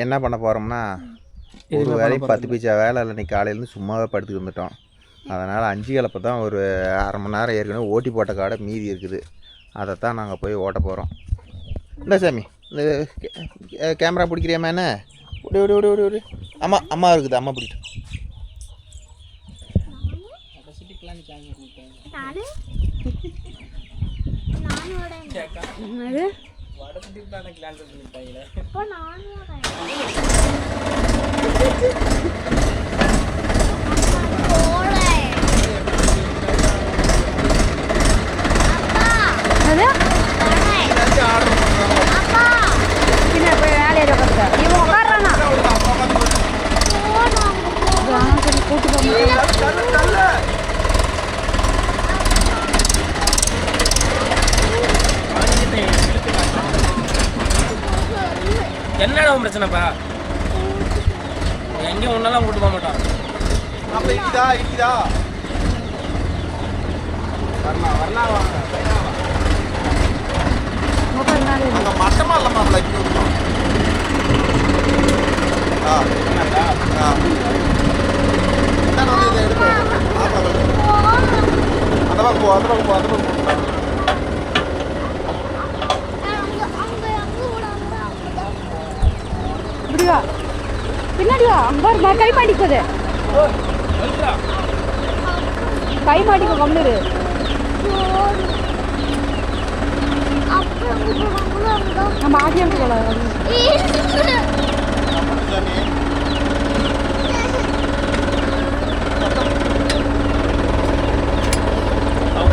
என்ன பண்ண போகிறோம்னா ஒரு வேலையும் 10 பைசா வேலை இல்லை. இன்றைக்கி காலையிலேருந்து சும்மாவே படுத்துட்டு வந்துட்டோம். அதனால் 5 கலப்பை தான் ஒரு அரை மணி நேரம் ஏற்கனவே ஓட்டி போட்ட காடை மீதி இருக்குது. அதைத்தான் நாங்கள் போய் ஓட்ட போகிறோம். இல்லை சாமி, இந்த கேமரா பிடிக்கிறியாம்மா? என்ன விடு விடு விடு விடு விடு. அம்மா இருக்குது, அம்மா பிடிக்கும். என்னடா பிரச்சனைப்பா? எங்கேயும் ஒன்னெல்லாம் கூட்டு போக மாட்டோம். அப்போ இடிக்குதா வரலாம் வாங்க. மட்டமா இல்லைம்மா அந்த பக்கம் போ, அந்த பக்கம் போ, அந்த பக்கம் போ. பின்னாடி அங்க கை மாட்டிக்குது, கை மாட்டிக்கோ கம்முரு. நம்ம ஆடியம்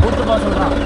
கூட்டு போக சொல்றான்.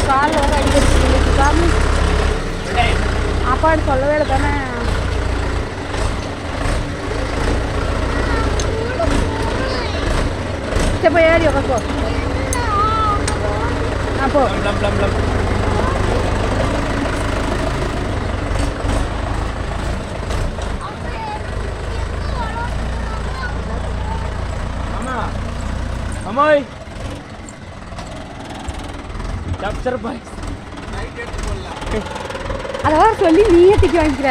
காலில் வர அடிக்கிறது அப்பாடு சொல்லவே இல்லை தானே. சரி போய் ஏறி உட்காப்போ. அப்போ அம்மாய் அதெல்லாம் சொல்லி நீயே திக்கி வாங்கிக்கிற.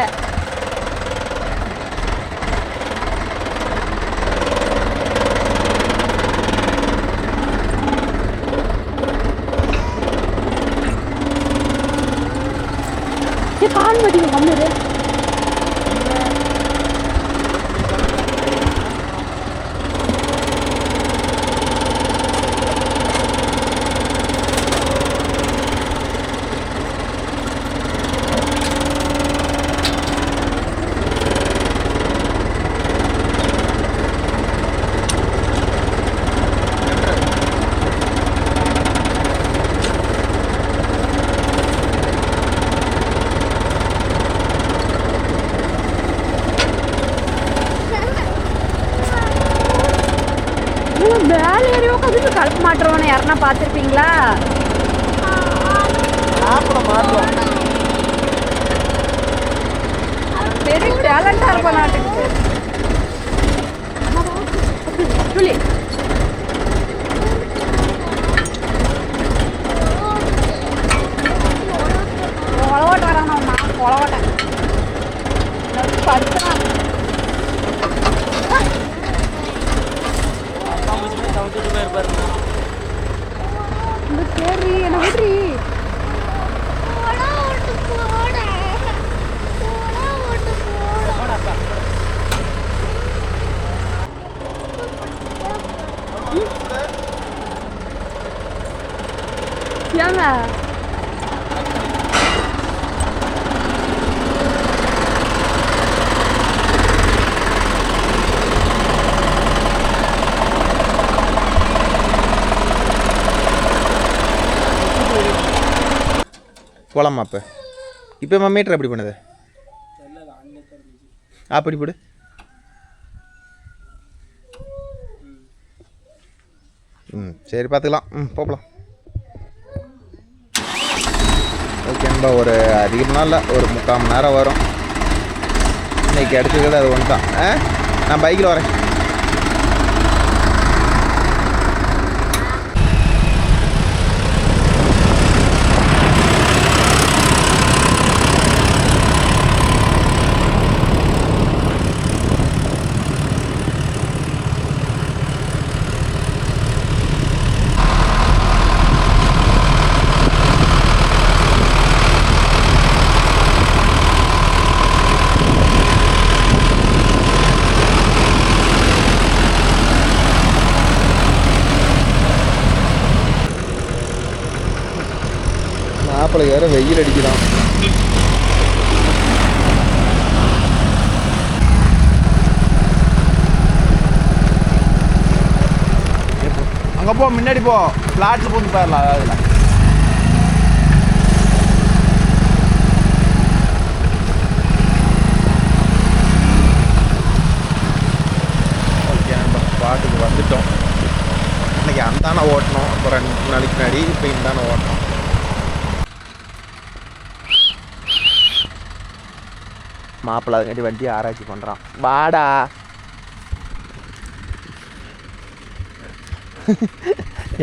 கால் மாட்டிங்க கம்முரு. அதுக்கு கலப்பு மாட்டுறவனை யாருன்னா பார்த்துருப்பீங்களா? ஆப்பில் மாட்டுவோம். வெரி டேலண்டாக இருப்பா நாட்டுக்கு. சொல்லி கொலவாட்டை வராங்கம்மா, கொலவாட்டை படுத்துனா சரி என்ன விட்ரி. ஏங்க போலாமா இப்போ மீட்டர் எப்படி பண்ணுது? அப்படி போடு. சரி பார்த்துக்கலாம். போகலாம். ஓகேன்பா. ஒரு அதிகமாக இல்லை, ஒரு 3/4 மணி நேரம் வரும். இன்னைக்கு எடுத்துக்கிறது அது ஒன்று தான். நான் பைக்கில் வரேன். மாப்பிள்ளை வேறு வெயில் அடிக்கிறான். அங்கே போ, முன்னாடி போ, ஃப்ளாட்ஸ் போட்டு போயிடலாம். அதில் ஓகே நம்ம பாட்டுக்கு வந்துட்டோம். இன்னைக்கு அந்தானே ஓட்டணும். அப்புறம் 2 நாளைக்கு முன்னாடி இப்போ இந்தானே ஓட்டணும். மாப்பிள்ளை அதுக்காண்டி வண்டி ஆராய்ச்சி பண்ணுறான். வாடா.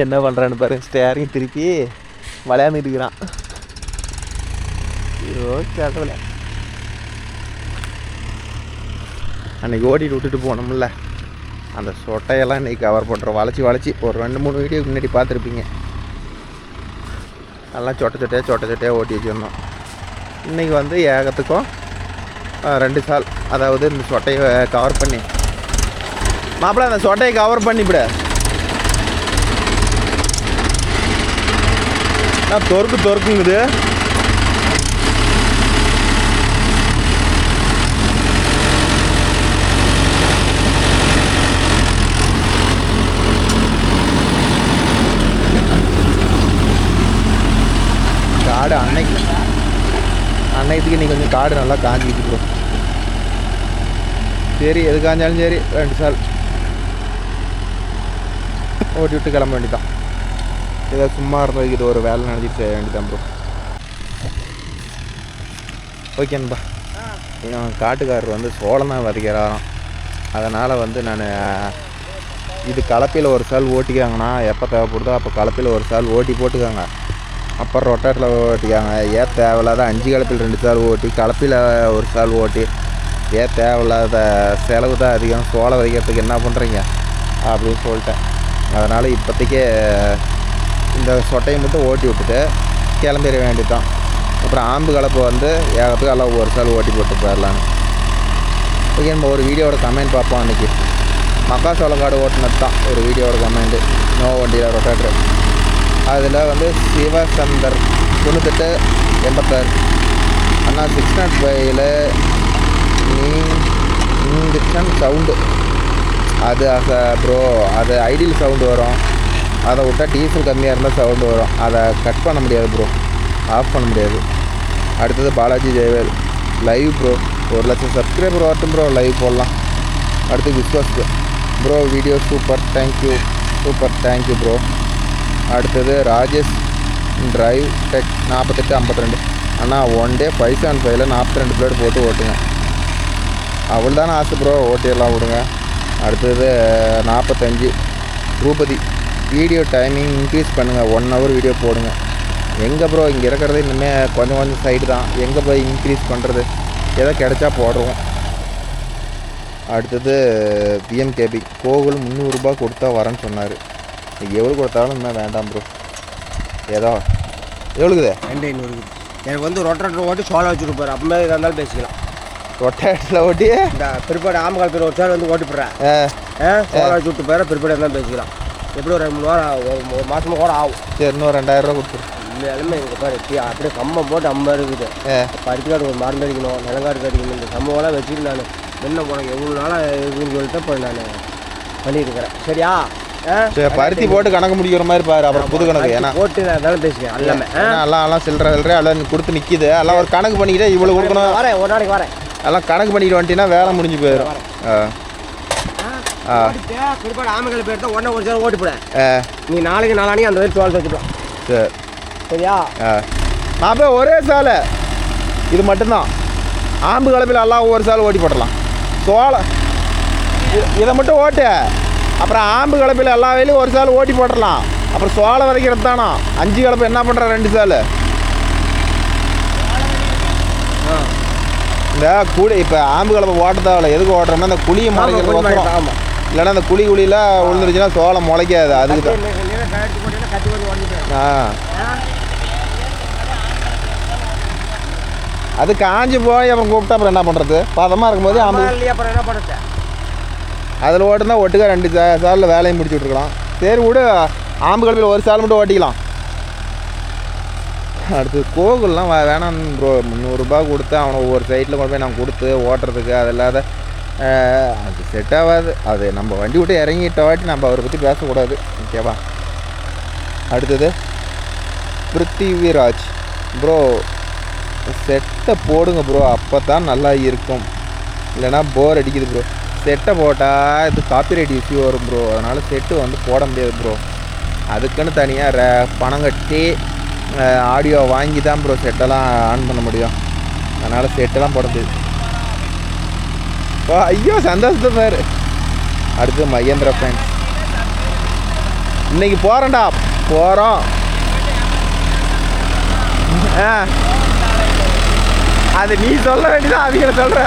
என்ன பண்ணுறான்னு பாரு. ஸ்டேரிங் திருப்பி விளையாண்டுட்டு இருக்கிறான். ஐயோ கேட்கல. அன்றைக்கி ஓட்டிட்டு விட்டுட்டு போனோம்ல, அந்த சொட்டையெல்லாம் இன்றைக்கி கவர் பண்ணுறோம். வளைச்சி ஒரு 2-3 வீடியோக்கு முன்னாடி பார்த்துருப்பீங்க. நல்லா சொட்டை சொட்டையாக ஓட்டி வச்சுருந்தோம். இன்றைக்கி வந்து ஏகத்துக்கும் 2 சால், அதாவது இந்த சொட்டையை கவர் பண்ணி. மாப்பிள்ளை அந்த சொட்டையை கவர் பண்ணிவிட. நான் தொறுக்குங்குது. காடு அன்னைக்கு நீ கொஞ்சம் காடு நல்லா காஞ்சிக்கிட்டு ப்ரோ. சரி எது காஞ்சாலும் சரி 2 சால் ஓட்டி விட்டு கிளம்ப வேண்டியதான். ஏதோ சும்மா இருந்ததுக்கு இது ஒரு வேலை நினச்சிட்டு செய்ய வேண்டியதான் ப்ரோ. ஓகேன்பா. காட்டுக்காரர் வந்து சோளம் தான் விதைக்கிறாராம். அதனால் வந்து நான் இது கலப்பையில் ஒரு சால் ஓட்டிக்காங்கண்ணா, எப்போ தேவைப்படுதோ அப்போ கலப்பையில் ஒரு சால் ஓட்டி போட்டுக்காங்க. அப்புறம் ரொட்டாட்டில் ஓட்டிக்காங்க. தேவையில்லாத 5 கலப்பையில் 2 சால் ஓட்டி, கலப்பையில் ஒரு சால் ஓட்டி, தேவையில்லாத செலவு தான் அதிகம். சோளம் விதைக்கிறதுக்கு என்ன பண்ணுறீங்க அப்படின்னு சொல்லிட்டேன். அதனால் இப்போதைக்கே இந்த சொட்டையை மட்டும் ஓட்டி விட்டுட்டு கிளம்பிட வேண்டியதான். அப்புறம் ஆம்பு கலப்பை வந்து ஏகத்துக்கு எல்லாம் ஒரு சால் ஓட்டி போட்டு போயிடலான்னு. ஓகே, நம்ம ஒரு வீடியோட கமெண்ட் பார்ப்போம். அன்றைக்கி மக்காசோளம் காடு ஓட்டினது தான் ஒரு வீடியோட கமெண்ட்டு. நோ வண்டியில் ரொட்டாட்ரு. அதில் வந்து சிவசந்தர் 9886 அண்ணா 605 இங்கிலீஷன் சவுண்டு அது ப்ரோ, அது ஐடியல் சவுண்டு வரும். அதை விட்டால் டீசல் கம்மியாக இருந்தால் சவுண்டு வரும். அதை கட் பண்ண முடியாது ப்ரோ, ஆஃப் பண்ண முடியாது. அடுத்தது பாலாஜி ஜெயவேல் லைவ் ப்ரோ, 1 லட்சம் சப்ஸ்கிரைபர் வரட்டும் ப்ரோ, லைவ் போடலாம். அடுத்து Vishwas bro, video super, thank you. Super, thank you bro. அடுத்தது ராஜேஷ் டிரைவ் டெக் 4852. அண்ணா 1 day 575ல் 42 பிளேடு போட்டு ஓட்டுங்க. அவள் தானே ஆசை ப்ரோ, ஓட்டியெல்லாம் விடுங்க. அடுத்தது 45 ரூபதி. வீடியோ டைமிங் இன்க்ரீஸ் பண்ணுங்கள், 1 hour வீடியோ போடுங்க. எங்கே ப்ரோ, இங்கே இருக்கிறது இன்னுமே கொஞ்சம் சைடு தான், எங்கே போய் இன்க்ரீஸ் பண்ணுறது? ஏதோ கிடைச்சா போடுறோம். அடுத்தது பிஎம்கேபி கோகுல் 300 ரூபாய் கொடுத்தா வரேன்னு சொன்னார். எவ்வளோ கொடுத்தாலும் இன்னும் வேண்டாம் ப்ரோ. ஏதோ எவ்வளோக்குது? 2500. எனக்கு வந்து ரொட்டேட்டர் ஓட்டி சோளம் வச்சுருப்பாரு, அப்பமே இதாக இருந்தாலும் பேசிக்கலாம். ரொட்டேட்டரில் ஓட்டி இந்த பிற்பாடு ஆமக்கால் பேர் ஒரு சார் வந்து ஓட்டிப்படுறேன், சோளம் வச்சு விட்டு போயிட பிற்பாடு இருந்தாலும் பேசிக்கலாம். எப்படி ஒரு 2-3 வாரம் ஒரு மாதமாக கூட ஆகும். சரி, இன்னும் 2000 ரூபா கொடுத்துரு. எல்லாமே எங்கள் பாரு அப்படியே கம்மம் போட்டு அம்மா இருக்குது. பருத்திக்காடு ஒரு மருந்து அடிக்கணும், நிலங்காடு அடிக்கணும், இந்த சம்பவம்லாம் வச்சுட்டு நான் என்ன போனேன் எவ்வளோ நாளாக இருக்குன்னு சொல்லிட்டு இப்போ நான் பண்ணிட்டு இருக்கிறேன். சரியா? சரி, பருத்தி போட்டு கணக்கு முடிக்கிற மாதிரி பாரு, அப்புறம் புது கணக்கு. ஏன்னா போட்டு நான் இருந்தாலும் பேசுவேன் எல்லாமே. எல்லாம் சில்லற எல்லாம் கொடுத்து நிற்கிது. எல்லாம் ஒரு கணக்கு பண்ணிக்கிட்டே இவ்வளோ கொடுக்கணும். வரேன், ஒரு நாளைக்கு வரேன். எல்லாம் கணக்கு பண்ணிக்கிட்டு வந்துட்டீங்கன்னா வேலை முடிஞ்சு போயிடும். பிற்பாடு ஆமக்கால் பேர் தான் உடனே ஒரு சார் ஓட்டிப்பேன். நீ நாளைக்கு நாளானிக்கு அந்த மாதிரி சோளத்தை வச்சுக்கலாம். சரி, சரியா? நான் போய் ஒரே சாலை இது மட்டும்தான். ஆம்பு கலப்பில் எல்லாம் ஒவ்வொரு சாலை ஓட்டி போடலாம். சோளம் இதை மட்டும் ஓட்டு, அப்புறம் ஆம்பு கலப்பில் எல்லா வேலையும் ஒரு சால் ஓட்டி போட்டுடலாம். அப்புறம் சோளம் விதைக்கிறது தானோ 5 கலப்பு என்ன பண்ணுற 2 சால். இந்த குழி இப்போ ஆம்பு கலப்பை ஓட்ட தேவையில்ல. எதுக்கு ஓட்டுறோம்னா இந்த குழியை முளைக்கிறது வசரம். ஆமாம், இல்லைன்னா அந்த குழியில் விழுந்துருச்சுன்னா சோளம் முளைக்காது. அதுக்கு தான். அது காஞ்சி போய் அப்புறம் கூப்பிட்டா அப்புறம் என்ன பண்ணுறது? பதமாக இருக்கும்போது ஆம்பு அப்புறம் என்ன பண்ணுறது? அதில் ஓட்டுனா ஒட்டுக்கா 2 சாலில் வேலையும் முடிச்சு விட்ருக்கலாம். சரி விடு, ஆம்பு கலப்பில் ஒரு சால் மட்டும் ஓட்டிக்கலாம். அடுத்து கோகுல்லாம் வேணாம் ப்ரோ. 300 ரூபாய் கொடுத்து அவனை ஒவ்வொரு சைட்டில் கொண்டு போய் நான் கொடுத்து ஓட்டுறதுக்கு அது இல்லாத அது செட் ஆகாது. அது நம்ம வண்டி விட்டு இறங்கிட்ட வாட்டி நம்ம அவரை பற்றி பேசக்கூடாது, ஓகேவா? அடுத்தது பிருத்திவிராஜ் ப்ரோ, செட்டை போடுங்க ப்ரோ, அப்போ தான் நல்லா இருக்கும், இல்லைனா போர் அடிக்குது ப்ரோ. செட்டை போட்டால் இது காப்பிரைட் இஷ்யூ வரும் ப்ரோ. அதனால் செட்டு வந்து போட முடியாது ப்ரோ. அதுக்குன்னு தனியாக பணம் கட்டி ஆடியோ வாங்கி தான் ப்ரோ செட்டெல்லாம் ஆன் பண்ண முடியும். அதனால் செட்டெல்லாம் போட முடியாது. ஐயோ சந்தோஷத்தை பேர். அடுத்து மகேந்திரா ஃப்ரெண்ட்ஸ், இன்னைக்கு போகிறேன்டா, போகிறோம். அது நீ சொல்ல வேண்டியதான், அவங்கள சொல்கிற.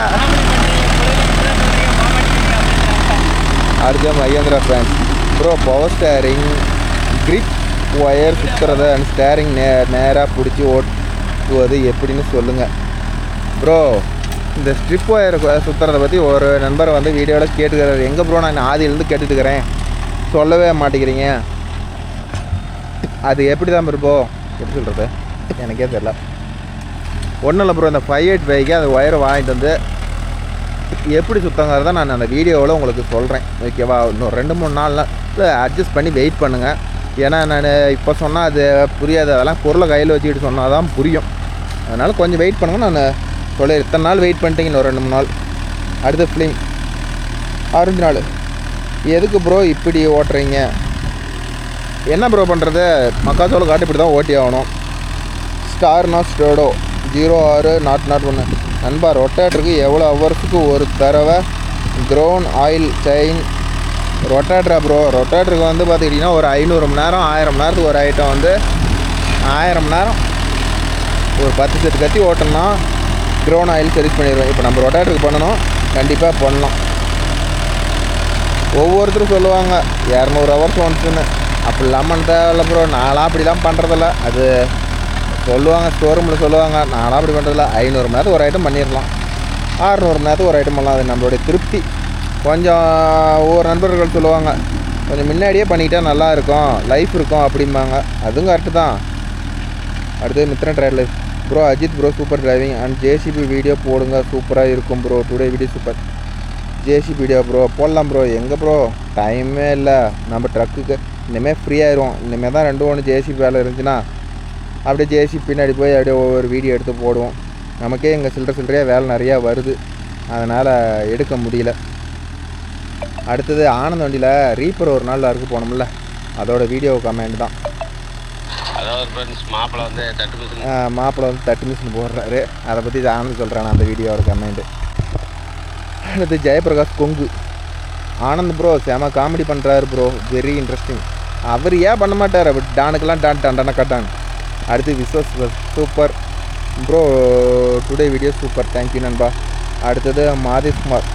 அடுத்து Mahindra friends bro, power steering grip wire சுற்றுறது அண்ட் ஸ்டேரிங் நேராக பிடிச்சி ஓட்டுவது எப்படின்னு சொல்லுங்கள் ப்ரோ. இந்த ஸ்ட்ரிப் ஒயர் சுற்றுறதை பற்றி ஒரு நண்பர் வந்து வீடியோவில் கேட்டுக்கிறாரு. எங்கே ப்ரோ, நான் ஆதியிலேருந்து கேட்டுட்டுக்கிறேன், சொல்லவே மாட்டேங்கிறீங்க. அது எப்படி தான் ப்ரோ, எப்படி சொல்கிறது எனக்கே தெரில. ஒன்றும் இல்லை ப்ரோ, இந்த 585க்கு அந்த ஒயரை வாங்கிட்டு வந்து எப்படி சுத்தங்கிறத நான் அந்த வீடியோவில் உங்களுக்கு சொல்கிறேன், ஓகேவா? இன்னும் 2-3 நாளில் அட்ஜஸ்ட் பண்ணி வெயிட் பண்ணுங்கள். ஏன்னா நான் இப்போ சொன்னால் அது புரியாது. அதெல்லாம் பொருளை கையில் வச்சுக்கிட்டு சொன்னால் தான் புரியும். அதனால் கொஞ்சம் வெயிட் பண்ணுங்க. நான் சொல்ல இத்தனை நாள் வெயிட் பண்ணிட்டீங்க, இன்னும் 2-3 நாள். அடுத்த ஃபிலிம் 6 நாள். எதுக்கு ப்ரோ இப்படி ஓட்டுறீங்க? என்ன ப்ரோ பண்ணுறது, மக்காச்சோளம் காட்டு இப்படி தான் ஓட்டி ஆகணும். ஸ்டார்னா ஸ்டோடோ 06-001 நண்பா, ரொட்டேட்டருக்கு எவ்வளோ ஹவர்ஸுக்கு ஒரு தடவை க்ரௌன் ஆயில் செயின் ரொட்டேட்டரா ப்ரோ? ரொட்டேட்டருக்கு வந்து பார்த்துக்கிட்டிங்கன்னா ஒரு 500 மணி நேரம் 1000 மணி நேரத்துக்கு ஒரு ஐட்டம் வந்து 1000 மணி நேரம் ஒரு 10 செட் கட்டி ஓட்டணும்னா க்ரௌன் ஆயில் சர்வீஸ் பண்ணிடுவேன். இப்போ நம்ம ரொட்டேட்டருக்கு பண்ணணும், கண்டிப்பாக பண்ணலாம். ஒவ்வொருத்தரும் சொல்லுவாங்க 200 ஹவர்ஸ் ஒன்ஸுன்னு. அப்படி இல்லாமல் தேவையில்ல ப்ரோ, நான்லாம் அப்படிலாம் பண்ணுறதில்ல. அது சொல்லுவாங்க, ஸ்டோரூமில் சொல்லுவாங்க, நான்லாம் அப்படி பண்ணுறதில்ல. 500 மணி நேரத்துக்கு ஒரு ஐட்டம் பண்ணிடலாம், 600 மணி நேரத்துக்கு ஒரு ஐட்டம் பண்ணலாம். அது நம்மளுடைய திருப்தி. கொஞ்சம் ஒவ்வொரு நண்பர்கள் சொல்லுவாங்க, கொஞ்சம் முன்னாடியே பண்ணிக்கிட்டால் நல்லா இருக்கும், லைஃப் இருக்கும் அப்படிம்பாங்க. அதுவும் கரெக்டு தான். அடுத்தது Mithran driver bro, Ajith bro super driving and JCB video போடுங்க, சூப்பராக இருக்கும் bro. Today video super. JCB video bro போடலாம் ப்ரோ. எங்கே ப்ரோ, டைமே இல்லை. நம்ம ட்ரக்குக்கு இனிமேல் ஃப்ரீ ஆயிரும். இனிமேல் தான் 2-1 ஜேசிபி வேலை இருந்துச்சுன்னா அப்படியே ஜேசிபி பின்னாடி போய் அப்படியே ஒவ்வொரு வீடியோ எடுத்து போடுவோம். நமக்கே இங்கே சில்லறையாக வேலை நிறையா வருது, அதனால் எடுக்க முடியல. அடுத்தது ஆனந்த வண்டியில் ரீப்பர் ஒரு நாள் அறுக்கு போனோம்ல, அதோட வீடியோ கமெண்ட் தான். அதாவது ஃப்ரெண்ட்ஸ் மாப்பிள்ளை வந்து தட்டு மிஷின் போடுறாரு, அதை பற்றி ஆனந்த் சொல்கிறான் அந்த வீடியோவோட கமெண்ட்டு. அடுத்து ஜெயபிரகாஷ் கொங்கு, ஆனந்த் ப்ரோ செம காமெடி பண்ணுறாரு ப்ரோ, வெரி இன்ட்ரெஸ்டிங். அவர் ஏன் பண்ண மாட்டார், அப்படி டானுக்கெல்லாம் டான்டான கட்டான். அடுத்து Vishwas super bro, today video super, thank you நண்பா. அடுத்தது மாதேஷ்குமார்,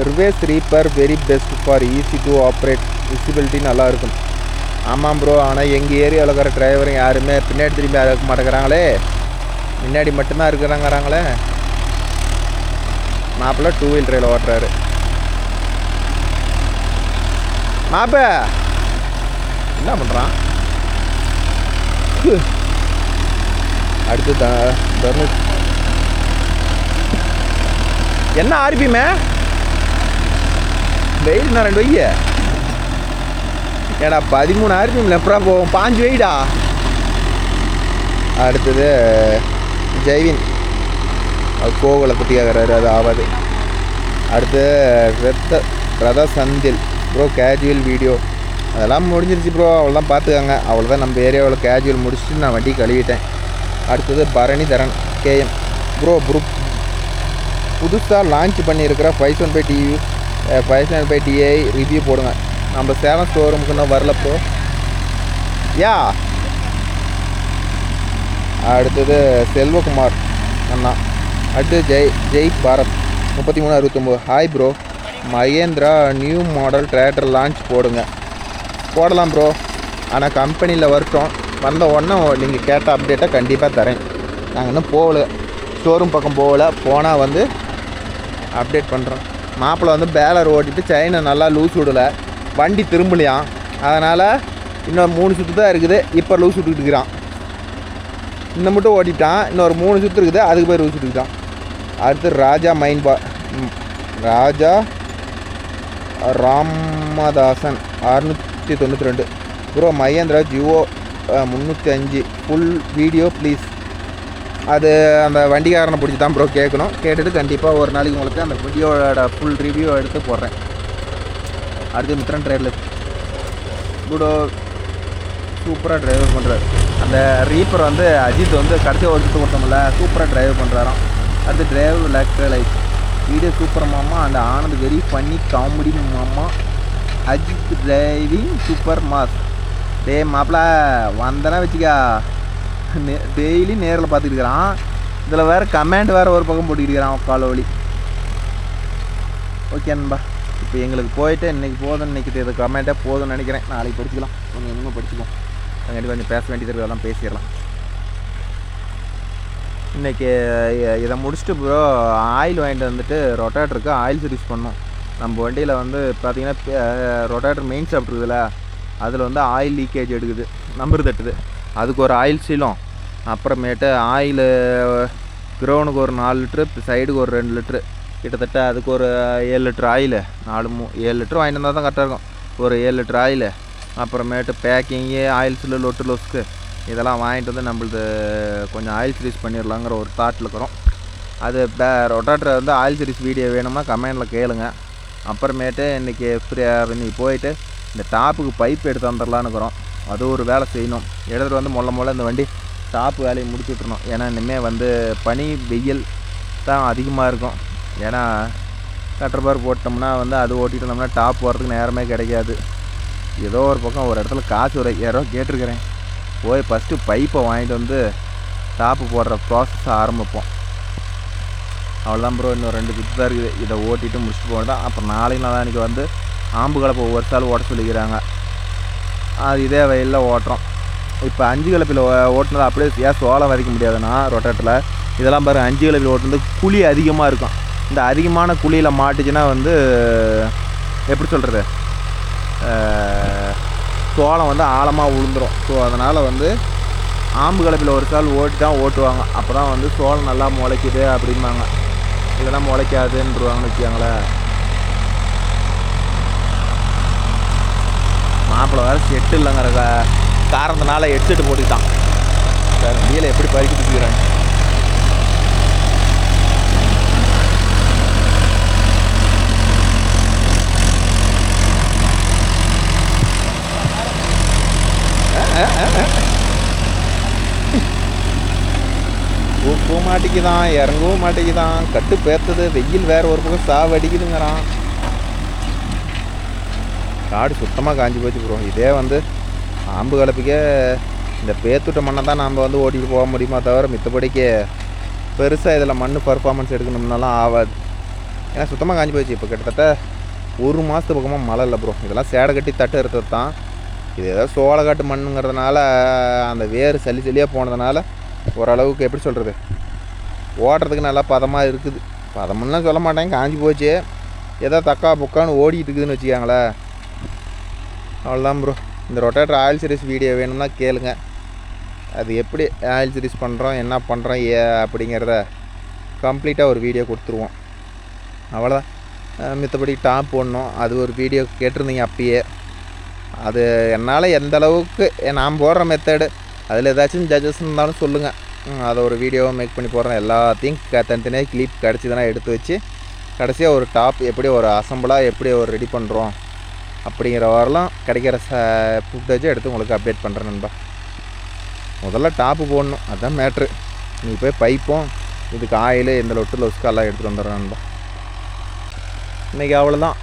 ரிவேஸ் ரீப்பர் very best for easy to operate, visibility நல்லாயிருக்கும். ஆமாம் ப்ரோ, ஆனால் எங்கள் ஏரியாவில் இருக்கிற டிரைவரும் யாருமே பின்னாடி திரும்பி இருக்க மாட்டேங்கிறாங்களே, முன்னாடி மட்டும்தான் இருக்கிறாங்கிறாங்களே. மாப்பிள்ளை 2 வீல் டிரைவில் ஓட்டுறாரு. மாப்ப என்ன பண்ணுறான்? அடுத்து தர்மேஷ், என்ன ஆர்பியுமே வெயில் நான் 2 வைய ஏடா 13 ஆர்பிஎம்ல எப்படா போவோம், 5 வெயிடா. அடுத்தது ஜெய்வின், அது கோவலை பற்றி கேட்குறாரு, அது ஆகாது. அடுத்து ரதா சந்தில் ப்ரோ, கேஜுவல் வீடியோ அதெல்லாம் முடிஞ்சிருச்சு ப்ரோ, அவ்வளோதான் பார்த்துக்காங்க. அவ்வளோதான், நம்ம ஏரியாவில் கேஜுவல் முடிச்சுட்டு நான் வண்டி கழுவிட்டேன். அடுத்தது பரணிதரன் கேஎம் ப்ரோ, புதுசாக லான்ச் பண்ணியிருக்கிற 575 டிவி 575 டிஐ ரிவ்யூ போடுங்க. நம்ம சேலம் ஸ்டோரூமுக்கு இன்னும் வரல ப்ரோ. யா. அடுத்தது செல்வகுமார் அண்ணா. அடுத்து Jai Bharat 3369, hi bro, Mahindra new model tractor launch போடலாம் ப்ரோ, ஆனால் கம்பெனியில் வரட்டும், வந்த உடனே நீங்கள் கேட்ட அப்டேட்டை கண்டிப்பாக தரேன். நாங்கள் இன்னும் போகல, ஷோரூம் பக்கம் போகல, போனால் வந்து அப்டேட் பண்ணுறோம். மாப்பிள்ளை வந்து பேலர் ஓட்டிட்டு செயினை நல்லா லூஸ் விடலை, வண்டி திரும்பலையாம், அதனால் இன்னும் 3 சுற்று தான் இருக்குது. இப்போ லூஸ் விட்டுக்கிட்டுக்கிறான், இந்த மட்டும் ஓட்டிட்டான், இன்னொரு 3 சுற்று இருக்குது, அதுக்கு போய் லூஸ் விட்டுக்கிட்டான். அடுத்து ராஜா ராமதாசன் 692 ப்ரோ, மகேந்திரா ஜியோ 305 ஃபுல் வீடியோ ப்ளீஸ். அது அந்த வண்டிக்காரனை பிடிச்சி தான் ப்ரோ கேட்கணும், கேட்டுட்டு கண்டிப்பாக ஒரு நாளைக்கு உங்களுக்கு அந்த வீடியோட ஃபுல் ரிவ்யூ எடுத்து போடுறேன். அடுத்து மித்ரன் ட்ரைவர் கூட சூப்பராக டிரைவர் பண்ணுறாரு. அந்த ரீப்பர் வந்து அஜித் வந்து கடைசி ஓடிட்டு கொடுத்தோம்ல, சூப்பராக டிரைவர் பண்ணுறாராம். அடுத்து டிரைவர் லைஃப் வீடியோ சூப்பர் மாமா, அந்த ஆனந்த் வெரி ஃபன்னி காமெடி மாமா. Ajith driving super mass. டே மாப்பிள்ள வந்தனா வச்சுக்கா, டெய்லி நேரில் பார்த்துக்கிட்டுக்கிறான், இதில் வேறு கமெண்ட் வேறு ஒரு பக்கம் போட்டுக்கிட்டுக்கிறான் கால வழி. ஓகே நண்பா, இப்போ எங்களுக்கு போயிட்டு இன்றைக்கி போதும், இன்றைக்கி இது கமெண்ட்டே போதும்னு நினைக்கிறேன். நாளைக்கு படிச்சுக்கலாம், கொஞ்சம் இன்னும் படிச்சுப்போம், கண்டிப்பாக கொஞ்சம் பேச வேண்டியது அதெல்லாம் பேசிடலாம். இன்றைக்கி இதை முடிச்சுட்டு ப்ரோ ஆயில் வாங்கிட்டு வந்துட்டு ரொட்டேட்டருக்கு ஆயில் சர்வீஸ் பண்ணோம். நம்ம வண்டியில் வந்து பார்த்திங்கன்னா ரொட்டேட்டர் மெயின் ஷாஃப்ட் இருக்குதுல்ல, அதில் வந்து ஆயில் லீக்கேஜ் எடுக்குது, நம்பர் தட்டுது, அதுக்கு ஒரு ஆயில் சீலும், அப்புறமேட்டு ஆயில் கிரவுனுக்கு ஒரு 4 லிட்ரு, சைடுக்கு ஒரு 2 லிட்ரு, கிட்டத்தட்ட அதுக்கு ஒரு 7 லிட்ரு ஆயில், 7 லிட்ரு வாங்கிட்டு வந்தால் தான் கரெக்டாக இருக்கும். ஒரு 7 லிட்ரு ஆயில், அப்புறமேட்டு பேக்கிங்கு, ஆயில் சில்லு, லொட்டு லொஸ்க்கு இதெல்லாம் வாங்கிட்டு வந்து நம்மளது கொஞ்சம் ஆயில் சர்வீஸ் பண்ணிடலாங்கிற ஒரு தாட்டில் இருக்கிறோம். அது ரொட்டாட்டரை வந்து ஆயில் சர்வீஸ் வீடியோ வேணும்னா கமெண்டில் கேளுங்க. அப்புறமேட்டு இன்றைக்கி இன்றைக்கி போயிட்டு இந்த டாப்புக்கு பைப் எடுத்து வந்துடலான்னு இருக்கிறோம், அது ஒரு வேலை செய்யணும். எடுத்துகிட்டு வந்து முதல்ல இந்த வண்டி டாப்பு வேலையை முடிச்சுட்ருணும். ஏன்னா இனிமேல் வந்து பனி வெயில் தான் அதிகமாக இருக்கும். ஏன்னா கட்டர் பார் போட்டோம்னா வந்து அது ஓட்டிகிட்டு இருந்தோம்னா டாப் போகிறதுக்கு நேரமே கிடைக்காது. ஏதோ ஒரு பக்கம் ஒரு இடத்துல காசு ஒரு 5000 ரூபா கேட்டிருக்கிறேன், போய் ஃபஸ்ட்டு பைப்பை வாங்கிட்டு வந்து டாப்பு போடுற ப்ராசஸ் ஆரம்பிப்போம். அவ்வளோதான் ப்ரோ, இன்னும் 2 சுற்று தான் இருக்குது, இதை ஓட்டிட்டு முடிச்சுட்டு போகணும். அப்புறம் நாளைக்கு நாளானிக்கு வந்து ஆம்பு கலப்பை ஒவ்வொரு சால் ஓட்ட சொல்லிக்கிறாங்க, அது இதே வயலில் ஓட்டுறோம். இப்போ 5 கலப்பில் ஓட்டுனது அப்படியே ஏன் சோளம் வரைக்க முடியாதுன்னா ரொட்டேட்டரில் இதெல்லாம் பாருங்கள், 5 கலப்பில் ஓட்டுனது குழி அதிகமாக இருக்கும். இந்த அதிகமான குழியில் மாட்டுச்சுன்னா வந்து எப்படி சொல்கிறது, சோளம் வந்து ஆழமாக விழுந்துடும். ஸோ அதனால் வந்து ஆம்பு கலப்பில் ஒரு சால் ஓட்டி தான் ஓட்டுவாங்க, அப்போ தான் வந்து சோளம் நல்லா முளைக்குது அப்படிம்பாங்க. இல்லைன்னா முளைக்காதுன்றவாங்கன்னு வச்சுக்காங்களேன். மாப்பிள்ளை வேறு செட்டு இல்லைங்கிற காரணத்தினால ஹெட்செட்டு போட்டுக்கிட்டான். வேறு வீலை எப்படி பறிக்கிட்டு இருக்கிறாங்க. மாட்டேங்குதான், இறங்கவும் மாட்டேங்குதான். கட்டு பேத்துது, வெயில் வேறு ஒரு பக்கம் சாவடிக்குதுங்கிறான். காடு சுத்தமாக காஞ்சி போச்சு ப்ரோ. இதே வந்து ஆம்பு கலப்பிக்க இந்த பேத்துட்ட மண்ணை தான் நாம் வந்து ஓட்டிகிட்டு போக முடியுமா தவிர மித்தபடிக்கு பெருசாக இதில் மண் பர்ஃபார்மன்ஸ் எடுக்கணும்னாலாம் ஆகாது. ஏன்னா சுத்தமாக காஞ்சி போச்சு. இப்போ கிட்டத்தட்ட ஒரு மாதத்து பக்கமாக மழை இல்லை ப்ரோ. இதெல்லாம் சேடை கட்டி தட்டு எடுத்தது தான். இது ஏதாவது சோளக்காட்டு மண்ணுங்கிறதுனால அந்த வேர் சளியாக போனதுனால ஓரளவுக்கு எப்படி சொல்கிறது, ஓடுறதுக்கு நல்லா பதமாக இருக்குது. பதம்லாம் சொல்ல மாட்டேன், காஞ்சி போச்சு. ஏதோ தக்கா புக்கான்னு ஓடிட்டு இருக்குதுன்னு வச்சுக்காங்களேன். அவ்வளோதான் ப்ரோ. இந்த ரொட்டேட்டர் ஆயில் சீரிஸ் வீடியோ வேணும்னா கேளுங்க. அது எப்படி ஆயில் சீரிஸ் பண்ணுறோம், என்ன பண்ணுறோம் அப்படிங்கிறத கம்ப்ளீட்டாக ஒரு வீடியோ கொடுத்துருவோம். அவ்வளோதான். மித்தபடி டாப் போடணும், அது ஒரு வீடியோ கேட்டிருந்தீங்க அப்பயே. அது என்னால் எந்த அளவுக்கு நான் போடுற மெத்தடு அதில் ஏதாச்சும் ஜட்ஜஸ் இருந்தாலும் சொல்லுங்கள். அதை ஒரு வீடியோவை மேக் பண்ணி போடுறேன். எல்லாத்தையும் தனித்தனியாக கிளிப் கிடச்சிதுன்னா எடுத்து வச்சு கடைசியாக ஒரு டாப் எப்படி ஒரு அசம்பிளாக எப்படி ஒரு ரெடி பண்ணுறோம் அப்படிங்கிற வரலாம் கிடைக்கிற ஃபுட்டேஜை எடுத்து உங்களுக்கு அப்டேட் பண்ணுறேன் நண்பா. முதல்ல டாப்பு போடணும், அதுதான் மேட்ரு. நீ போய் பைப்போம் இதுக்கு ஆயில் இந்த லொட்டு லொஸ்கெல்லாம் எடுத்துகிட்டு வந்துடுறேன் நண்பா. இன்றைக்கி அவ்வளோதான்.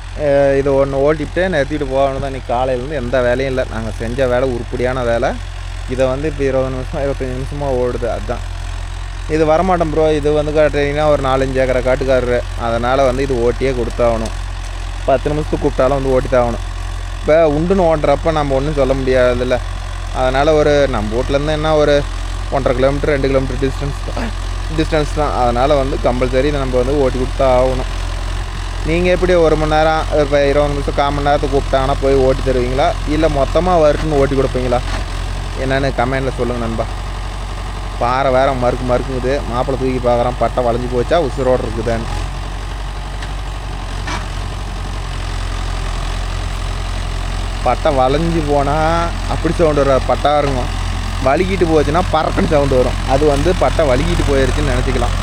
இது ஒன்று ஓட்டிகிட்டு நிறுத்திட்டு போகணும் தான். இன்றைக்கி காலையிலேருந்து எந்த வேலையும் இல்லை. நாங்கள் செஞ்ச வேலை உருப்படியான வேலை. இதை வந்து இப்போ 20 நிமிஷம் 25 நிமிஷமாக ஓடுது. அதுதான் இது வரமாட்டோம் ப்ரோ. இது வந்து கேட்டிங்கன்னா ஒரு 4-5 ஏக்கரை காட்டுக்காரரு. அதனால் வந்து இது ஓட்டியே கொடுத்தாகணும். 10 நிமிஷத்துக்கு கூப்பிட்டாலும் வந்து ஓட்டி தாகணும். இப்போ உண்டுன்னு ஓட்டுறப்ப நம்ம ஒன்றும் சொல்ல முடியாதுல்ல. அதனால் ஒரு நம்ம வீட்லேருந்து என்ன ஒரு 1.5 கிலோமீட்டர் 2 கிலோமீட்டர் டிஸ்டன்ஸ் தான். அதனால் வந்து கம்பல்சரி இதை நம்ம வந்து ஓட்டி கொடுத்தா ஆகணும். நீங்கள் எப்படி 1 மணி நேரம் இப்போ 20 நிமிஷம் 1/4 மணி நேரத்துக்கு கூப்பிட்டாங்கன்னா போய் ஓட்டி தருவீங்களா, இல்லை மொத்தமாக வருட்டுன்னு ஓட்டி கொடுப்பீங்களா? என்னென்னு கமெண்டில் சொல்லுங்கள் நண்பா. பாறை வேறு மறுக்குங்குது. மாப்பிள்ளை தூக்கி பார்க்குறான், பட்டை வளைஞ்சி போச்சா உசுரோடு இருக்குதான்னு. பட்டை வளைஞ்சி போனால் அப்படி சவுண்டு வரும். பட்டா இருக்கும். வலிக்கிட்டு போச்சுன்னா பறக்குன்னு சவுண்டு வரும். அது வந்து பட்டை வலிக்கிட்டு போயிடுச்சுன்னு நினச்சிக்கலாம்.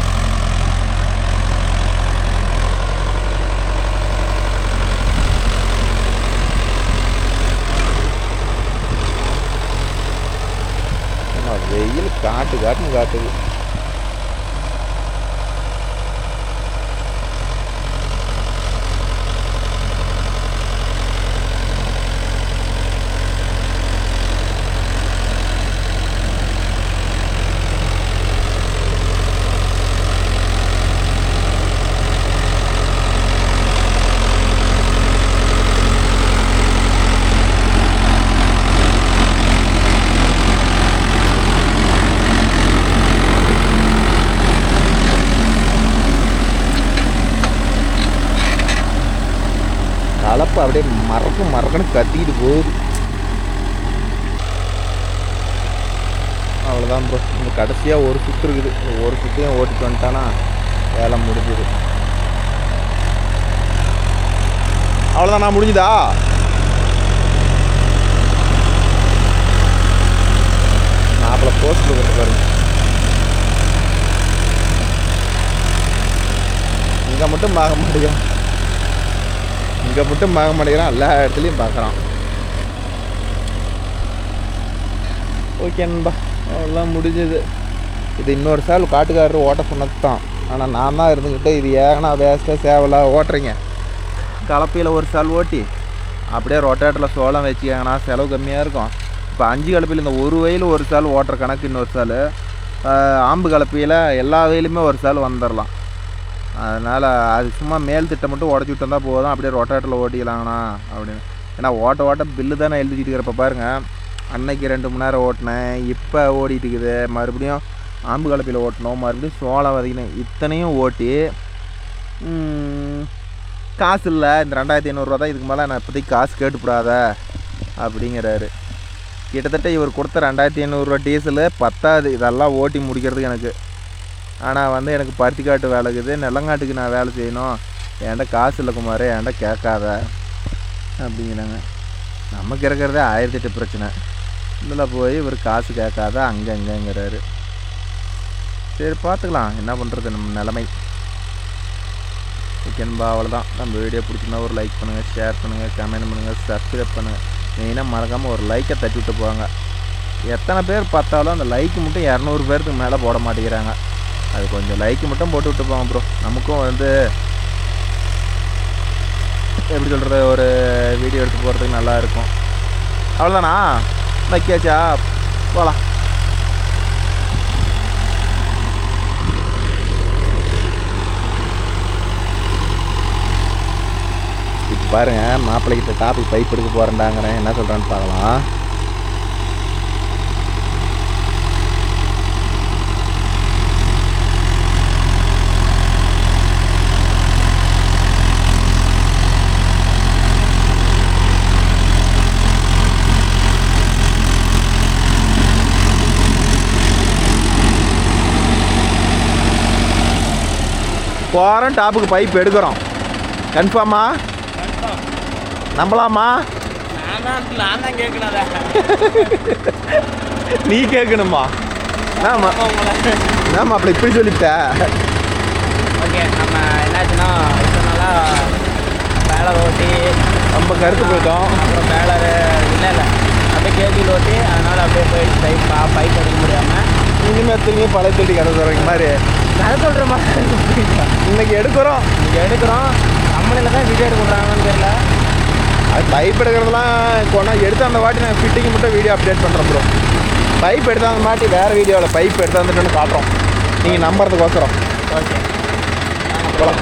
வெயில் காட்டுன்னு காட்டுது. கலப்பு அப்படியே மறக்கன்னு கத்திக்கிட்டு போகுது. அவ்வளோதான் ப்ரோ. இந்த கடைசியாக ஒரு சுற்று இருக்குது. ஒரு சுற்றையும் ஓட்டிட்டு வந்துட்டானா வேலை முடிஞ்சுது. அவ்வளோதான். நான் முடிஞ்சுதா? மாப்பிள்ளை போஸ்ட் கொடுத்து பாருங்க. இங்கே மட்டும் பார்க்க மாட்டேங்கிறான். எல்லா இடத்துலையும் பார்க்குறான். ஓகே நண்பா, அவ்வளோதான் முடிஞ்சது. இது இன்னொரு சால் காட்டுக்காரரு ஓட்ட சொன்னது தான். ஆனால் நான் தான் இருந்துக்கிட்டு இது ஏன்னா வேஸ்ட்டாக சேவலாக ஓட்டுறீங்க. கலப்பையில் ஒரு சால் ஓட்டி அப்படியே ரொட்டேட்டரில் சோளம் வச்சுக்காங்கன்னா செலவு கம்மியாக இருக்கும். இப்போ 5 கலப்பையில் இந்த ஒரு வயல் ஒரு சால் ஓட்டுற கணக்கு இன்னொரு சால், ஆம்பு கலப்பையில் எல்லா வயலுமே ஒரு சால் வந்துடலாம். அதனால் அது சும்மா மேல் திட்டம் மட்டும் உடச்சி விட்டு வந்தால் போதும். அப்படியே ரொட்டேட்டரில் ஓட்டிக்கலாங்கண்ணா அப்படின்னு. ஏன்னா ஓட்ட பில்லு தானே எழுதிட்டு இருக்கிறப்ப பாருங்கள். அன்னைக்கு 2 மணி நேரம் ஓட்டினேன், இப்போ ஓடிட்டு இருக்குது. மறுபடியும் ஆம்பு கலப்பையில் ஓட்டணும், மறுபடியும் சோளம் வதைக்கணும். இத்தனையும் ஓட்டி காசு இல்லை. இந்த 2500 தான். இதுக்கு மேலே நான் இப்போதைக்கு காசு கேட்டுப்படாத அப்படிங்கிறாரு. கிட்டத்தட்ட இவர் கொடுத்த 2500 டீசலு பத்தாது இதெல்லாம் ஓட்டி முடிக்கிறதுக்கு எனக்கு. ஆனால் வந்து எனக்கு பருத்தி காட்டு வேலை இருக்குது, நிலங்காட்டுக்கு நான் வேலை செய்யணும், என்கிட்ட காசு இல்லை குமார், என்கிட்ட கேட்காத அப்படிங்கிறாங்க. நமக்கு இருக்கிறதே 1008 பிரச்சனை. இதில் போய் இவர் காசு கேட்காத அங்கங்கிறாரு. சரி பார்த்துக்கலாம் என்ன பண்ணுறது நம்ம நிலைமை. ஓகேன்பா, அவ்வளோதான். நம்ம வீடியோ பிடிச்சிருந்தா ஒரு லைக் பண்ணுங்கள், ஷேர் பண்ணுங்கள், கமெண்ட் பண்ணுங்கள், சப்ஸ்கிரைப் பண்ணுங்கள். மெயினாக மறக்காமல் ஒரு லைக்கை தட்டி விட்டு போவாங்க. எத்தனை பேர் பார்த்தாலும் அந்த லைக்கு மட்டும் 200 பேருக்கு மேலே போட மாட்டேங்கிறாங்க. அது கொஞ்சம் லைக் மட்டும் போட்டு விட்டு போங்க ப்ரோ. நமக்கும் வந்து எப்படி சொல்கிறது, ஒரு வீடியோ எடுத்து போகிறதுக்கு நல்லா இருக்கும். அவ்வளோதானா? வைக்காச்சா? போகலாம். இப்போ பாருங்கள், மாப்பிள்ளைக்கிட்ட டாபிக் பைப் எடுக்க போகிறேன்டாங்கிறேன். என்ன சொல்கிறான்னு பார்க்கலாம். போகிறோம், டாப்புக்கு பைப் எடுக்கிறோம். கன்ஃபார்மா? நம்பலாமா? நான் தான் கேட்கணும். நீ கேட்கணுமா? நாம அப்படி இப்படி சொல்லிவிட்ட. ஓகே, நம்ம என்னாச்சுன்னா இப்போ நல்லா பேலர் ஓட்டி ரொம்ப கருத்து போயிட்டோம். அப்புறம் பேலரு இல்லை அப்படியே கேபிள் ஓட்டி, அதனால் அப்படியே போயிட்டு பைப் எடுக்க முடியாமல் இனிமேல் திரும்பி பழைய திருட்டி கதை சொல்கிறீங்க மாதிரி கதை சொல்கிற மாதிரி இன்னைக்கு எடுக்கிறோம். இங்கே எடுக்கிறோம். கம்பெனியில் தான் வீடியோ எடுக்கிறாங்கன்னு தெரியல. அது பைப் எடுக்கிறதுலாம் கொண்டா எடுத்து அந்த வாட்டி நான் ஃபிட்டிங் மட்டும் வீடியோ அப்டேட் பண்ணுறோம் ப்ரோ. பைப் எடுத்து அந்த மாட்டி வேறு வீடியோவில் பைப் எடுத்து வந்துட்டுன்னு காட்டுறோம், நீங்கள் நம்புறதுக்கோசரம். ஓகே, போகலாம்.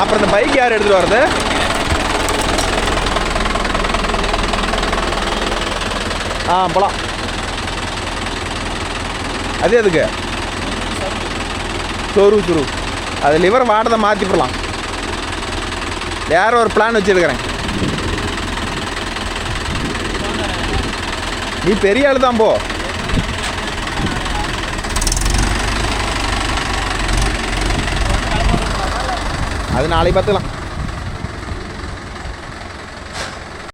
அப்புறம் இந்த பைக் யார் எடுத்துகிட்டு வர்றது? போகலாம். அது எதுக்கு? சொரு அது லிவர் வாட்டதை மாற்றிப்படலாம். வேற ஒரு பிளான் வச்சுருக்கிறேன். நீ பெரிய ஆள் தான், போ. அது நாளைக்கு பார்த்துக்கலாம்.